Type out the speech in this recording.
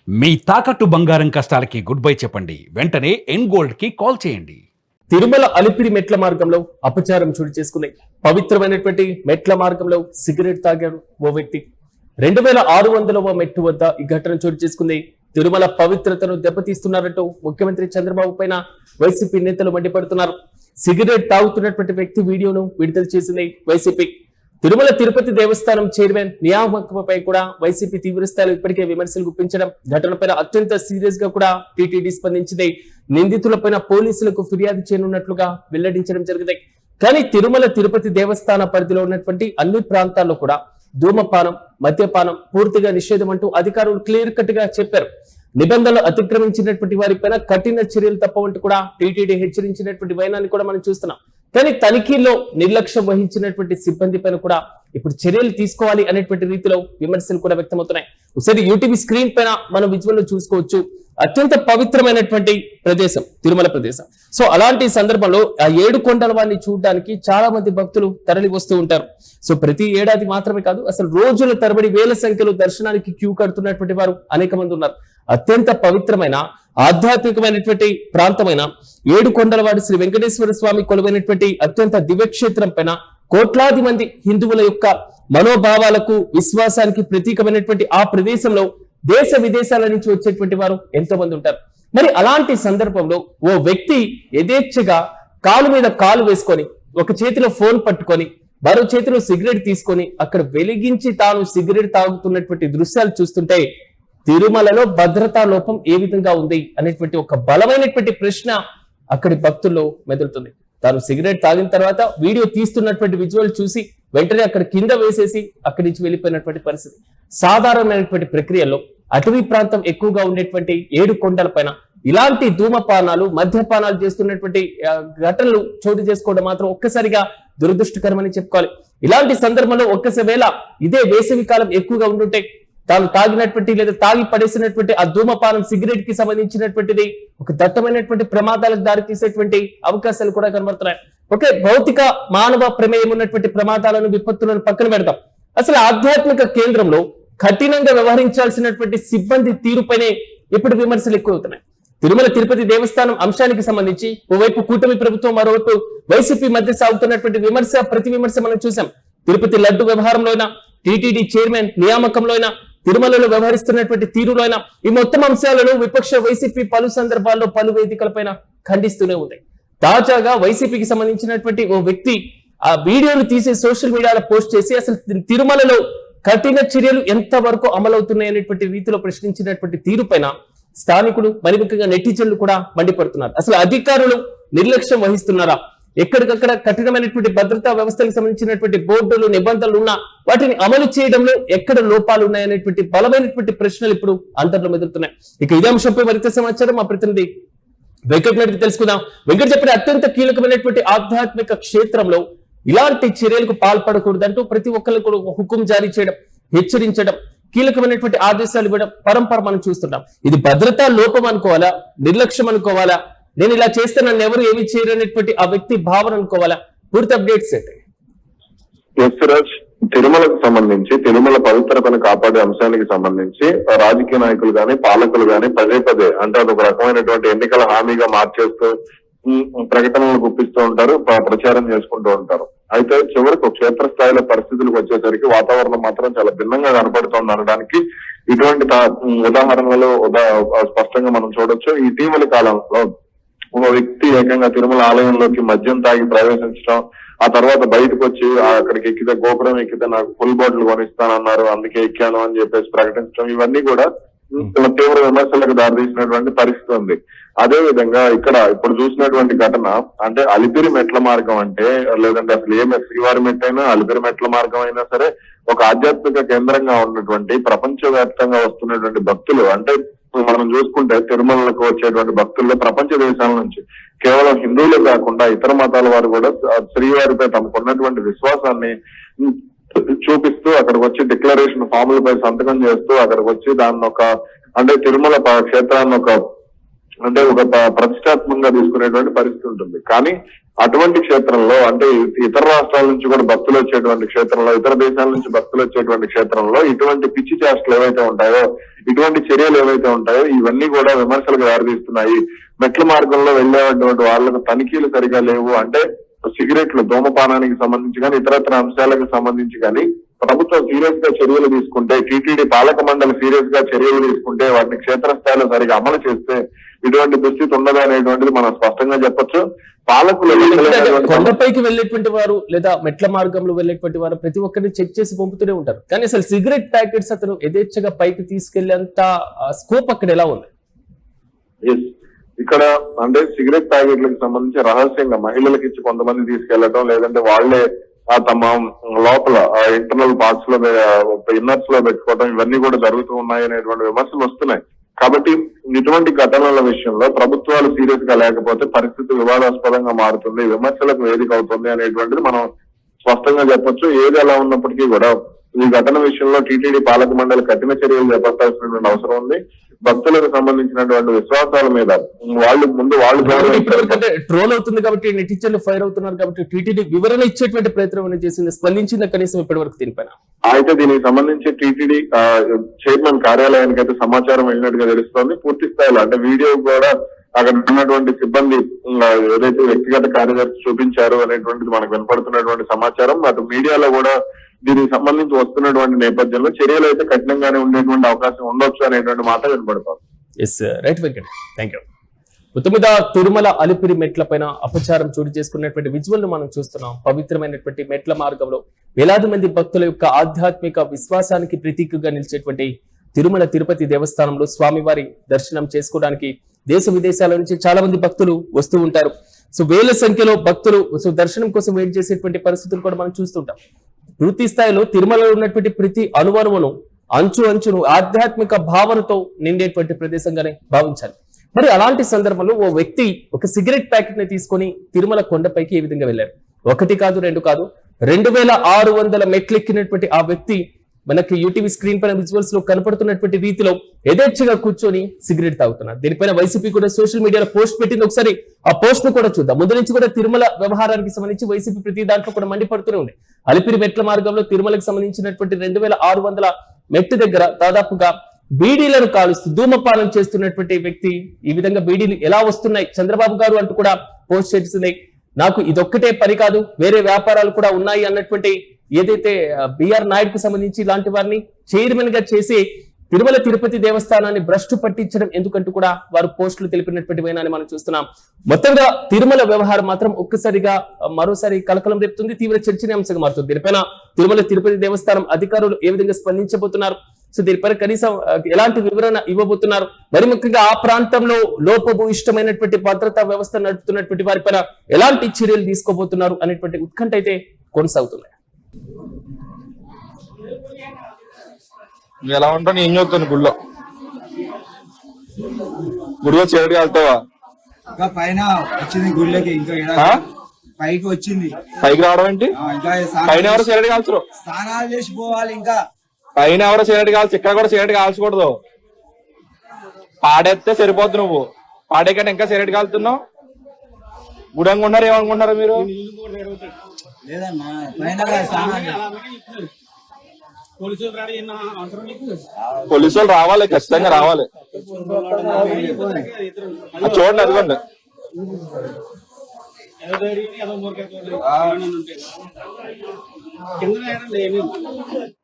మీ తాకట్టు బంగారం కష్టాలకి good bye చెప్పండి. వెంటనే ఎన్ గోల్డ్ కి కాల్ చేయండి. తిరుమల అలిపిరి మెట్ల మార్గంలో అపచారం చోటు చేసుకున్నాయి. పవిత్రమైనటువంటి మెట్ల మార్గంలో సిగరెట్ తాగాడు ఓ వ్యక్తి. 2600వ మెట్టు వద్ద ఈ ఘటన చోటు చేసుకుంది. తిరుమల పవిత్రతను దెబ్బతీస్తున్నారంటూ ముఖ్యమంత్రి చంద్రబాబు పైన వైసీపీ నేతలు మండిపడుతున్నారు. సిగరెట్ తాగుతున్నటువంటి వ్యక్తి వీడియోను విడుదల చేసింది వైసీపీ. తిరుమల తిరుపతి దేవస్థానం చైర్మన్ నియామకంపై కూడా వైసీపీ తీవ్రస్థాయిలో ఇప్పటికే విమర్శలు గుప్పించడం, ఘటనపై అత్యంత సీరియస్ గా కూడా టీటీడీ స్పందించింది. నిందితులపైన పోలీసులకు ఫిర్యాదు చేయనున్నట్లుగా వెల్లడించడం జరిగింది. కానీ తిరుమల తిరుపతి దేవస్థాన పరిధిలో ఉన్నటువంటి అన్ని ప్రాంతాల్లో కూడా ధూమపానం, మద్యపానం పూర్తిగా నిషేధం అంటూ అధికారులు క్లియర్ కట్ గా చెప్పారు. నిబంధనలు అతిక్రమించినటువంటి వారిపైన కఠిన చర్యలు తప్పవంటూ కూడా టీటీడీ హెచ్చరించినటువంటి వైనాన్ని కూడా మనం చూస్తున్నాం. కానీ తనిఖీల్లో నిర్లక్ష్యం వహించినటువంటి సిబ్బంది పైన కూడా ఇప్పుడు చర్యలు తీసుకోవాలి అనేటువంటి రీతిలో విమర్శలు కూడా వ్యక్తమవుతున్నాయి. ఒకసారి యూటీవీ స్క్రీన్ పైన మనం విజువల్ లో చూసుకోవచ్చు. అత్యంత పవిత్రమైనటువంటి ప్రదేశం తిరుమల ప్రదేశం. సో అలాంటి సందర్భంలో ఆ 7 కొండల వారిని చూడడానికి చాలా మంది భక్తులు తరలి వస్తూ ఉంటారు. సో ప్రతి ఏడాది మాత్రమే కాదు, అసలు రోజుల తరబడి వేల సంఖ్యలో దర్శనానికి క్యూ కడుతున్నటువంటి వారు అనేక మంది ఉన్నారు. అత్యంత పవిత్రమైన ఆధ్యాత్మికమైనటువంటి ప్రాంతమైన 7 కొండలవాడి శ్రీ వెంకటేశ్వర స్వామి కొలువైనటువంటి అత్యంత దివ్యక్షేత్రం పైన కోట్లాది మంది హిందువుల యొక్క మనోభావాలకు విశ్వాసానికి ప్రతీకమైనటువంటి ఆ ప్రదేశంలో దేశ విదేశాల నుంచి వచ్చేటువంటి వారు ఎంతో మంది ఉంటారు. మరి అలాంటి సందర్భంలో ఓ వ్యక్తి యథేచ్ఛగా కాలు మీద కాలు వేసుకొని ఒక చేతిలో ఫోన్ పట్టుకొని మరో చేతిలో సిగరెట్ తీసుకొని అక్కడ వెలిగించి తాను సిగరెట్ తాగుతున్నటువంటి దృశ్యాలు చూస్తుంటే తిరుమలలో భద్రతా లోపం ఏ విధంగా ఉంది అనేటువంటి ఒక బలమైనటువంటి ప్రశ్న అక్కడి భక్తుల్లో మెదులుతుంది. తాను సిగరెట్ తాగిన తర్వాత వీడియో తీస్తున్నటువంటి విజువల్ చూసి వెంటనే అక్కడ కింద వేసేసి అక్కడి నుంచి వెళ్ళిపోయినటువంటి పరిస్థితి. సాధారణమైనటువంటి ప్రక్రియలో అటవీ ప్రాంతం ఎక్కువగా ఉండేటువంటి 7 కొండల పైన ఇలాంటి ధూమపానాలు, మద్యపానాలు చేస్తున్నటువంటి ఘటనలు చోటు చేసుకోవడం మాత్రం ఒక్కసారిగా దురదృష్టకరమని చెప్పుకోవాలి. ఇలాంటి సందర్భంలో ఒక్కసారి ఇదే వేసవి కాలం ఎక్కువగా ఉండుంటే తాను తాగినటువంటి లేదా తాగి పడేసినటువంటి ఆ ధూమపానం సిగరెట్ కి సంబంధించినటువంటిది ఒక దట్టమైనటువంటి ప్రమాదాలకు దారి తీసేటువంటి అవకాశాలు కూడా కనబడుతున్నాయి. ఒకే భౌతిక మానవ ప్రమేయం ఉన్నటువంటి ప్రమాదాలను, విపత్తులను పక్కన పెడతాం. అసలు ఆధ్యాత్మిక కేంద్రంలో కఠినంగా వ్యవహరించాల్సినటువంటి సిబ్బంది తీరుపైనే ఇప్పుడు విమర్శలు ఎక్కువ అవుతున్నాయి. తిరుమల తిరుపతి దేవస్థానం అంశానికి సంబంధించి ఓవైపు కూటమి ప్రభుత్వం, మరోవైపు వైసీపీ మధ్య సాగుతున్నటువంటి విమర్శ ప్రతి విమర్శ మనం చూసాం. తిరుపతి లడ్డు వ్యవహారంలో అయినా, టీటీడీ చైర్మన్ నియామకంలో అయినా, తిరుమలలో వ్యవహరిస్తున్నటువంటి తీరులో అయినా ఈ మొత్తం అంశాలను విపక్ష వైసీపీ పలు సందర్భాల్లో పలు వేదికలపైన ఖండిస్తూనే ఉంది. తాజాగా వైసీపీకి సంబంధించినటువంటి ఓ వ్యక్తి ఆ వీడియోలు తీసి సోషల్ మీడియాలో పోస్ట్ చేసి అసలు తిరుమలలో కఠిన చర్యలు ఎంత వరకు అమలవుతున్నాయి అనేటువంటి రీతిలో ప్రశ్నించినటువంటి తీరుపైన స్థానికులు, మరి ముఖ్యంగా నెటిజన్లు కూడా మండిపడుతున్నారు. అసలు అధికారులు నిర్లక్ష్యం వహిస్తున్నారా? ఎక్కడికక్కడ కఠినమైనటువంటి భద్రతా వ్యవస్థలకు సంబంధించినటువంటి బోర్డులు, నిబంధనలు ఉన్నా వాటిని అమలు చేయడంలో ఎక్కడ లోపాలు ఉన్నాయనేటువంటి బలమైనటువంటి ప్రశ్నలు ఇప్పుడు అందరిలో మెదులుతున్నాయి. ఇక ఇదే అంశంపై మరింత సమాచారం మా ప్రతినిధి వెంకట్ నాయుడు తెలుసుకుందాం. వెంకట్ చెప్పిన అత్యంత కీలకమైనటువంటి ఆధ్యాత్మిక క్షేత్రంలో ఇలాంటి చర్యలకు పాల్పడకూడదంటూ ప్రతి ఒక్కరు కూడా హుకుం జారీ చేయడం, హెచ్చరించడం, కీలకమైనటువంటి ఆదేశాలు ఇవ్వడం పరంపర మనం చూస్తున్నాం. ఇది భద్రతా లోపం అనుకోవాలా, నిర్లక్ష్యం అనుకోవాలా, నేను ఇలా చేస్తే నన్ను ఎవరు ఏమి చేయరనేటువంటి ఆ వ్యక్తి భావన అనుకోవాలా? పూర్తి అప్డేట్స్ ఏంటి? తిరుమలకు సంబంధించి, తిరుమల పవిత్రతను కాపాడే అంశానికి సంబంధించి రాజకీయ నాయకులు గాని, పాలకులు గాని పదే పదే అంటే అదొక రకమైనటువంటి ఎన్నికల హామీగా మార్చేస్తూ ప్రకటనలు గుప్పిస్తూ ఉంటారు, ప్రచారం చేసుకుంటూ ఉంటారు. అయితే చివరికి క్షేత్రస్థాయిలో పరిస్థితులకు వచ్చేసరికి వాతావరణం మాత్రం చాలా భిన్నంగా కనపడుతోంది అనడానికి ఇటువంటి ఉదాహరణలు స్పష్టంగా మనం చూడొచ్చు. ఇటీవలి కాలంలో ఒక వ్యక్తి ఏకంగా తిరుమల ఆలయంలోకి మద్యం తాగి ప్రవేశించడం, ఆ తర్వాత బయటకు వచ్చి అక్కడికి ఎక్కితే, గోపురం ఎక్కితే నాకు ఫుల్ బాటిల్ కొనిస్తానన్నారు, అందుకే ఎక్కాను అని చెప్పేసి ప్రకటించడం, ఇవన్నీ కూడా తీవ్ర విమర్శలకు దారితీసినటువంటి పరిస్థితి ఉంది. అదే విధంగా ఇక్కడ ఇప్పుడు చూసినటువంటి ఘటన అంటే అలిపిరి మెట్ల మార్గం అంటే, లేదంటే అసలు ఏ శ్రీవారి మెట్ అయినా అలిపిరి మెట్ల మార్గం అయినా సరే ఒక ఆధ్యాత్మిక కేంద్రంగా ఉన్నటువంటి ప్రపంచవ్యాప్తంగా వస్తున్నటువంటి భక్తులు అంటే మనం చూసుకుంటే తిరుమలకు వచ్చేటువంటి భక్తుల్లో ప్రపంచ దేశాల నుంచి కేవలం హిందువులే కాకుండా ఇతర మతాల వారు కూడా శ్రీవారిపై తమకున్నటువంటి విశ్వాసాన్ని చూపిస్తూ అక్కడికి వచ్చి డిక్లరేషన్ ఫాములపై సంతకం చేస్తూ అక్కడికి వచ్చి దాన్ని ఒక అంటే తిరుమల క్షేత్రాన్ని ఒక అంటే ఒక ప్రతిష్టాత్మకంగా తీసుకునేటువంటి పరిస్థితి ఉంటుంది. కానీ అటువంటి క్షేత్రంలో అంటే ఇతర రాష్ట్రాల నుంచి కూడా భక్తులు వచ్చేటువంటి క్షేత్రంలో, ఇతర దేశాల నుంచి భక్తులు వచ్చేటువంటి క్షేత్రంలో ఇటువంటి పిచ్చి చేష్టలు ఏవైతే ఉంటాయో, ఇటువంటి చర్యలు ఏవైతే ఉంటాయో ఇవన్నీ కూడా విమర్శలకు దారితీస్తున్నాయి. మెట్ల మార్గంలో వెళ్ళేటువంటి వాళ్ళకు తనిఖీలు సరిగా లేవు. అంటే సిగరెట్లు, ధూమపానానికి సంబంధించి కానీ ఇతరత్ర అంశాలకు సంబంధించి కానీ ప్రభుత్వం సీరియస్ గా చర్యలు తీసుకుంటే, టీటీడీ పాలక మండలి సీరియస్ గా చర్యలు తీసుకుంటే, వాటిని క్షేత్రస్థాయిలో సరిగా అమలు చేస్తే ఇటువంటి దుస్థితి ఉండదు అనేటువంటిది మనం స్పష్టంగా చెప్పొచ్చు. పాలకులు కొండపైకి వెళ్ళేటువంటి వారు లేదా మెట్ల మార్గంలో వెళ్ళేటువంటి వారు ప్రతి ఒక్కరిని చెక్ చేసి పంపుతూనే ఉంటారు. కానీ అసలు సిగరెట్ ప్యాకెట్స్ అతను యథేచ్ఛగా పైకి తీసుకెళ్లేంత స్కోప్ అక్కడ ఎలా ఉంది? ఇక్కడ అంటే సిగరెట్ ప్యాకెట్లకు సంబంధించి రహస్యంగా మహిళలకు ఇచ్చి కొంతమంది తీసుకెళ్లడం, లేదంటే వాళ్లే తమ లోపల ఇంటర్నల్ పార్ట్స్ లో ఇన్నర్స్ లో పెట్టుకోవడం, ఇవన్నీ కూడా జరుగుతూ ఉన్నాయి అనేటువంటి విమర్శలు వస్తున్నాయి. కాబట్టి ఇటువంటి ఘటనల విషయంలో ప్రభుత్వాలు సీరియస్ గా లేకపోతే పరిస్థితి వివాదాస్పదంగా మారుతుంది, విమర్శలకు వేదిక అవుతుంది అనేటువంటిది మనం స్పష్టంగా చెప్పొచ్చు. ఏది ఎలా ఉన్నప్పటికీ కూడా ఈ ఘటన విషయంలో టీటీడీ పాలక మండలి కఠిన చర్యలు చేపట్టాల్సినటువంటి అవసరం ఉంది. భక్తులకు సంబంధించినటువంటి విశ్వాసాల మీద వాళ్ళు ట్రోల్ అవుతుంది కాబట్టి నెటిజన్లు ఫైర్ అవుతున్నారు కాబట్టి టీటీడీ వివరణ ఇచ్చేటువంటి ప్రయత్నం చేసింది, స్పందించింది కనీసం ఇప్పటి వరకు దీనిపైన? అయితే దీనికి సంబంధించి టీటీడీ చైర్మన్ కార్యాలయానికి అయితే సమాచారం వెళ్ళినట్టుగా తెలుస్తోంది. పూర్తి స్థాయిలో అంటే వీడియో కూడా అక్కడ ఉన్నటువంటి సిబ్బంది ఏదైతే వ్యక్తిగత కార్యదర్శి చూపించారు అనేటువంటిది మనకు వినపడుతున్నటువంటి సమాచారం. అటు మీడియాలో కూడా దీనికి సంబంధించి వస్తున్నటువంటి నేపథ్యంలో చర్యలు అయితే కఠినంగానే ఉండేటువంటి అవకాశం ఉండొచ్చు అనేటువంటి మాట వినపడుతుంది. Yes right Venkat, thank you. మొత్తం మీద తిరుమల అలిపిరి మెట్ల పైన అపచారం చోటు చేసుకున్నటువంటి విజువల్ ను మనం చూస్తున్నాం. పవిత్రమైనటువంటి మెట్ల మార్గంలో వేలాది మంది భక్తుల యొక్క ఆధ్యాత్మిక విశ్వాసానికి ప్రతీకగా నిలిచేటువంటి తిరుమల తిరుపతి దేవస్థానంలో స్వామివారి దర్శనం చేసుకోవడానికి దేశ విదేశాల నుంచి చాలా మంది భక్తులు వస్తూ ఉంటారు. సో వేల సంఖ్యలో భక్తులు దర్శనం కోసం వెయిట్ చేసేటువంటి పరిస్థితులు కూడా మనం చూస్తుంటాం. పూర్తి స్థాయిలో తిరుమలలో ఉన్నటువంటి ప్రతి అణువణువును, అంచును ఆధ్యాత్మిక భావనతో నిండేటువంటి ప్రదేశంగానే భావించాలి. మరి అలాంటి సందర్భంలో ఓ వ్యక్తి ఒక సిగరెట్ ప్యాకెట్ ని తీసుకొని తిరుమల కొండపైకి ఏ విధంగా వెళ్లారు? ఒకటి కాదు, రెండు కాదు, 2600 మెట్లు ఎక్కినటువంటి ఆ వ్యక్తి మనకి యూటీవీ స్క్రీన్ పైన విజువల్స్ లో కనపడుతున్నటువంటి రీతిలో యథేచ్ఛగా కూర్చొని సిగరెట్ తాగుతున్నారు. దీనిపైన వైసీపీ కూడా సోషల్ మీడియాలో పోస్ట్ పెట్టింది. ఒకసారి ఆ పోస్ట్ ను కూడా చూద్దాం. ముందు నుంచి కూడా తిరుమల వ్యవహారానికి సంబంధించి వైసీపీ ప్రతి దాంట్లో కూడా మండిపడుతూనే ఉంది. అలిపిరి మెట్ల మార్గంలో తిరుమలకు సంబంధించినటువంటి 2600 మెట్టు దగ్గర దాదాపుగా బీడీలను కాలుస్తూ ధూమపానం చేస్తున్నటువంటి వ్యక్తి ఈ విధంగా బీడీలు ఎలా వస్తున్నాయి చంద్రబాబు గారు అంటూ కూడా పోస్ట్ చేస్తుంది. నాకు ఇదొక్కటే పని కాదు, వేరే వ్యాపారాలు కూడా ఉన్నాయి అన్నటువంటి ఏదైతే బిఆర్ నాయుడుకు సంబంధించి ఇలాంటి వారిని చైర్మన్ గా చేసి తిరుమల తిరుపతి దేవస్థానాన్ని భ్రష్టు పట్టించడం ఎందుకంటూ కూడా వారు పోస్టులు తెలిపినటువంటి వైనాన్ని మనం చూస్తున్నాం. మొత్తంగా తిరుమల వ్యవహారం మాత్రం ఒక్కసారిగా మరోసారి కలకలం రేపుతుంది, తీవ్ర చర్చనీయాంశంగా మారుతుంది. దీనిపైన తిరుమల తిరుపతి దేవస్థానం అధికారులు ఏ విధంగా స్పందించబోతున్నారు, సో దీనిపైన కనీసం ఎలాంటి వివరణ ఇవ్వబోతున్నారు, మరి ముఖ్యంగా ఆ ప్రాంతంలో లోపభూయిష్టమైనటువంటి భద్రతా వ్యవస్థ నడుపుతున్నటువంటి వారిపైన ఎలాంటి చర్యలు తీసుకోబోతున్నారు అనేటువంటి ఉత్కంఠ అయితే కొనసాగుతున్నాయి. ఎలా ఉంటాను ఏం చదువుతాను గుడిలో చీరటి వెళ్తావా? ఇంకా పైన వచ్చింది గుడిలోకి, ఇంకా పైకి వచ్చింది. పైకి రావడం ఏంటి? పైన ఎవరో చీరటి కాల్చరు, స్నానాలు చేసి పోవాలి. ఇంకా పైన ఎవరో చీరటి కాల్చు, ఇక్కడ కూడా చీరటి కాల్చకూడదు. పాడేస్తే సరిపోద్దు, నువ్వు పాడే కంటే ఇంకా చీరటి కాలుతున్నావు. గుడి అనుకుంటున్నారు, ఏమనుకుంటున్నారు మీరు? లేదన్నా పైన స్నానాలు. పోలీసులు రావాలి, ఖచ్చితంగా రావాలి. చూడండి, అదిగోండి.